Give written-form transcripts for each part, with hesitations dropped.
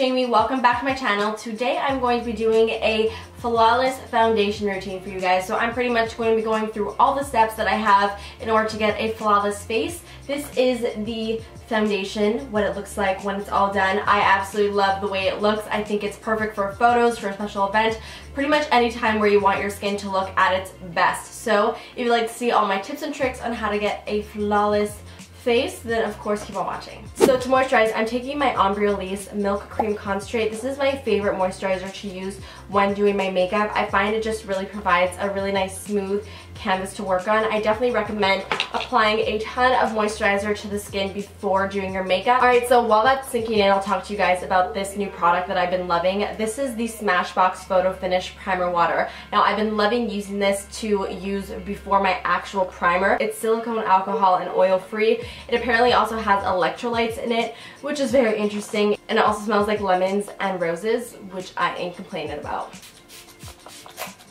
Jamie. Welcome back to my channel. Today I'm going to be doing a flawless foundation routine for you guys. So I'm pretty much going to be going through all the steps that I have in order to get a flawless face. This is the foundation, what it looks like when it's all done. I absolutely love the way it looks. I think it's perfect for photos, for a special event, pretty much any time where you want your skin to look at its best. So if you'd like to see all my tips and tricks on how to get a flawless face, then of course keep on watching. So to moisturize, I'm taking my Ombre Elise Milk Cream Concentrate. This is my favorite moisturizer to use when doing my makeup. I find it just really provides a really nice smooth canvas to work on. I definitely recommend applying a ton of moisturizer to the skin before doing your makeup. Alright, so while that's sinking in, I'll talk to you guys about this new product that I've been loving. This is the Smashbox Photo Finish Primer Water. Now I've been loving using this to use before my actual primer. It's silicone, alcohol, and oil free. It apparently also has electrolytes in it, which is very interesting, and it also smells like lemons and roses, which I ain't complaining about.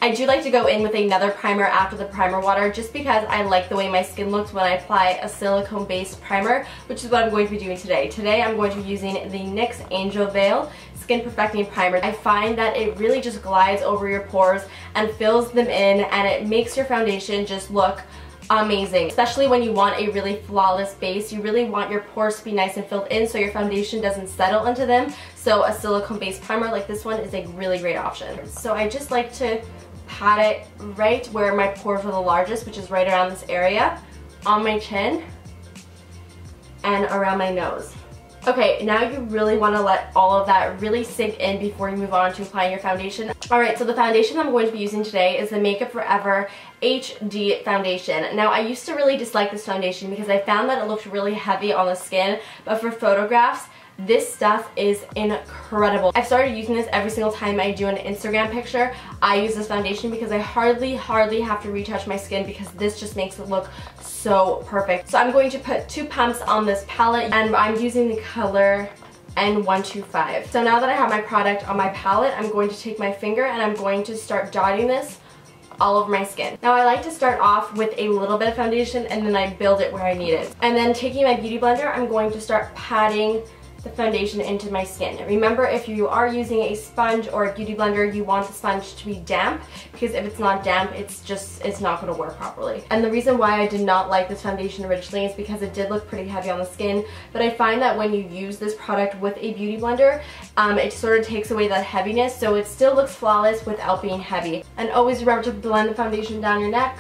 I do like to go in with another primer after the primer water just because I like the way my skin looks when I apply a silicone based primer, which is what I'm going to be doing today. Today I'm going to be using the NYX Angel Veil Skin Perfecting Primer. I find that it really just glides over your pores and fills them in, and it makes your foundation just look amazing. Especially when you want a really flawless base, you really want your pores to be nice and filled in so your foundation doesn't settle into them. So a silicone based primer like this one is a really great option. So I just like to pat it right where my pores are the largest, which is right around this area, on my chin, and around my nose. Okay, now you really want to let all of that really sink in before you move on to applying your foundation. Alright, so the foundation I'm going to be using today is the Makeup Forever HD Foundation. Now, I used to really dislike this foundation because I found that it looked really heavy on the skin, but for photographs, this stuff is incredible. I've started using this every single time I do an Instagram picture. I use this foundation because I hardly have to retouch my skin because this just makes it look so perfect. So I'm going to put 2 pumps on this palette, and I'm using the color N125. So now that I have my product on my palette, I'm going to take my finger and I'm going to start dotting this all over my skin. Now I like to start off with a little bit of foundation and then I build it where I need it. And then taking my beauty blender, I'm going to start patting the foundation into my skin. Remember, if you are using a sponge or a beauty blender, you want the sponge to be damp, because if it's not damp, it's not going to work properly. And the reason why I did not like this foundation originally is because it did look pretty heavy on the skin, but I find that when you use this product with a beauty blender, it sort of takes away that heaviness, so it still looks flawless without being heavy. And always remember to blend the foundation down your neck,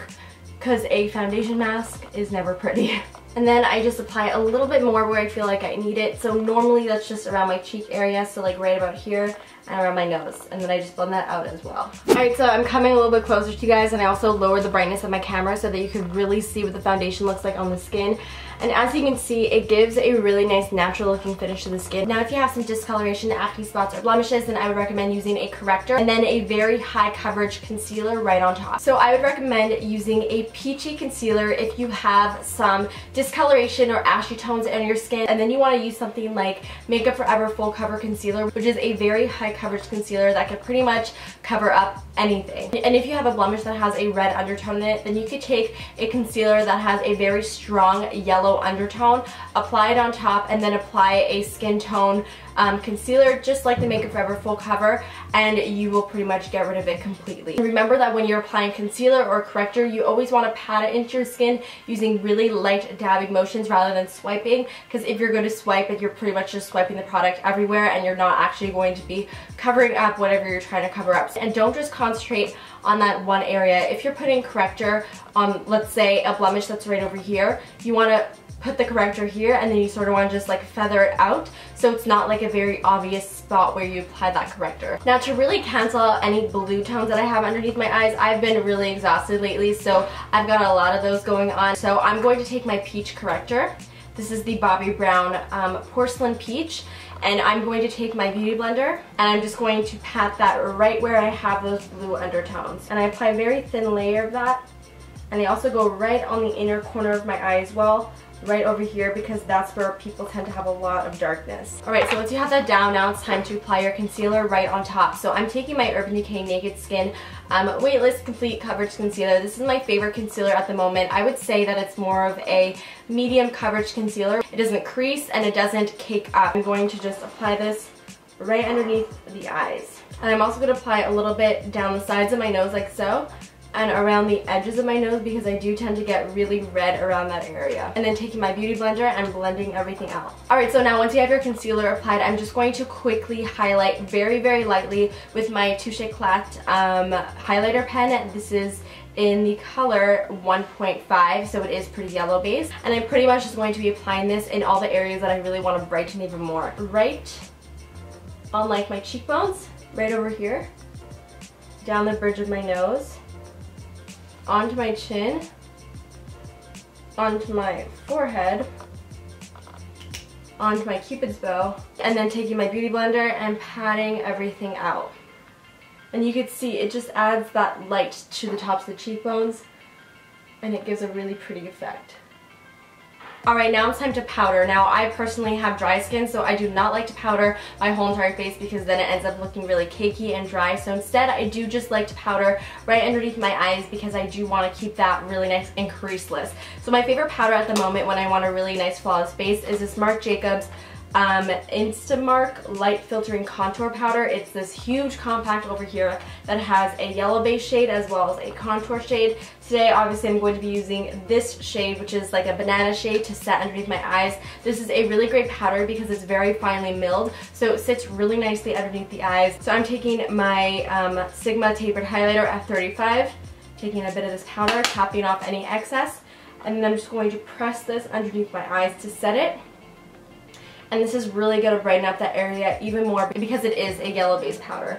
because a foundation mask is never pretty. And then I just apply a little bit more where I feel like I need it. So normally that's just around my cheek area, so like right about here and around my nose. And then I just blend that out as well. Alright, so I'm coming a little bit closer to you guys, and I also lowered the brightness of my camera so that you could really see what the foundation looks like on the skin. And as you can see, it gives a really nice natural looking finish to the skin. Now if you have some discoloration, acne spots, or blemishes, then I would recommend using a corrector and then a very high coverage concealer right on top. So I would recommend using a peachy concealer if you have some discoloration or ashy tones in your skin, and then you want to use something like Makeup Forever Full Cover Concealer, which is a very high coverage concealer that can pretty much cover up anything. And if you have a blemish that has a red undertone in it, then you could take a concealer that has a very strong yellow undertone, apply it on top, and then apply a skin tone concealer just like the Makeup Forever Full Cover, and you will pretty much get rid of it completely. Remember that when you're applying concealer or corrector, you always want to pat it into your skin using really light dabbing motions rather than swiping, because if you're going to swipe it, you're pretty much just swiping the product everywhere and you're not actually going to be covering up whatever you're trying to cover up. And don't just concentrate on that one area. If you're putting corrector on, let's say, a blemish that's right over here, you want to put the corrector here, and then you sort of want to just like feather it out so it's not like a very obvious spot where you apply that corrector. Now, to really cancel out any blue tones that I have underneath my eyes, I've been really exhausted lately, so I've got a lot of those going on. So I'm going to take my peach corrector. This is the Bobbi Brown Porcelain Peach, and I'm going to take my beauty blender and I'm just going to pat that right where I have those blue undertones. And I apply a very thin layer of that, and I also go right on the inner corner of my eye as well, right over here, because that's where people tend to have a lot of darkness. Alright, so once you have that down, now it's time to apply your concealer right on top. So I'm taking my Urban Decay Naked Skin Weightless Complete Coverage Concealer. This is my favorite concealer at the moment. I would say that it's more of a medium coverage concealer. It doesn't crease and it doesn't cake up. I'm going to just apply this right underneath the eyes. And I'm also going to apply a little bit down the sides of my nose like so, and around the edges of my nose because I do tend to get really red around that area. And then taking my beauty blender and blending everything out. Alright, so now once you have your concealer applied, I'm just going to quickly highlight very, very lightly with my Touche Éclat highlighter pen. This is in the color 1.5, so it is pretty yellow base. And I'm pretty much just going to be applying this in all the areas that I really want to brighten even more. Right on like my cheekbones, right over here, down the bridge of my nose, onto my chin, onto my forehead, onto my cupid's bow, and then taking my beauty blender and patting everything out. And you can see it just adds that light to the tops of the cheekbones, and it gives a really pretty effect. Alright, now it's time to powder. Now, I personally have dry skin, so I do not like to powder my whole entire face because then it ends up looking really cakey and dry. So instead, I do just like to powder right underneath my eyes because I do want to keep that really nice and creaseless. So my favorite powder at the moment when I want a really nice flawless face is this Marc Jacobs Instamark Light Filtering Contour Powder. It's this huge compact over here that has a yellow base shade as well as a contour shade. Today, obviously, I'm going to be using this shade, which is like a banana shade, to set underneath my eyes. This is a really great powder because it's very finely milled, so it sits really nicely underneath the eyes. So I'm taking my Sigma Tapered Highlighter F35, taking a bit of this powder, tapping off any excess, and then I'm just going to press this underneath my eyes to set it. And this is really going to brighten up that area even more because it is a yellow base powder.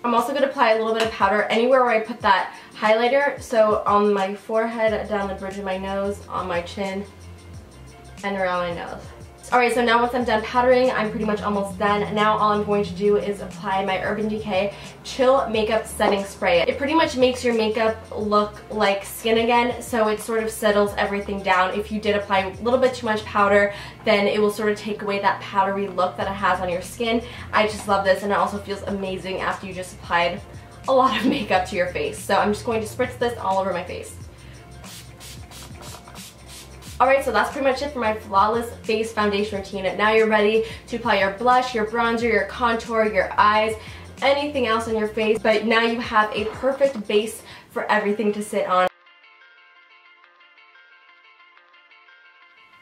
I'm also going to apply a little bit of powder anywhere where I put that highlighter. So on my forehead, down the bridge of my nose, on my chin, and around my nose. Alright, so now once I'm done powdering, I'm pretty much almost done. Now all I'm going to do is apply my Urban Decay Chill Makeup Setting Spray. It pretty much makes your makeup look like skin again, so it sort of settles everything down. If you did apply a little bit too much powder, then it will sort of take away that powdery look that it has on your skin. I just love this, and it also feels amazing after you just applied a lot of makeup to your face. So I'm just going to spritz this all over my face. Alright, so that's pretty much it for my flawless face foundation routine. Now you're ready to apply your blush, your bronzer, your contour, your eyes, anything else on your face. But now you have a perfect base for everything to sit on.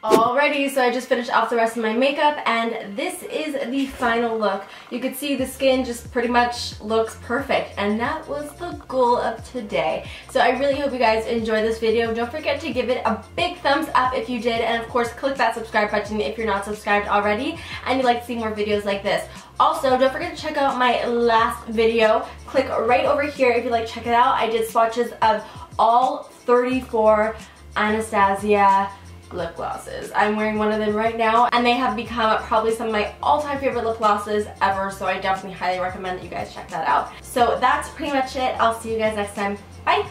Alrighty, so I just finished off the rest of my makeup, and this is the final look. You can see the skin just pretty much looks perfect, and that was the goal of today. So I really hope you guys enjoyed this video. Don't forget to give it a big thumbs up if you did, and of course click that subscribe button if you're not subscribed already and you'd like to see more videos like this. Also, don't forget to check out my last video. Click right over here if you'd like to check it out. I did swatches of all 34 Anastasia lip glosses. I'm wearing one of them right now, and they have become probably some of my all-time favorite lip glosses ever, so I definitely highly recommend that you guys check that out. So that's pretty much it. I'll see you guys next time. Bye!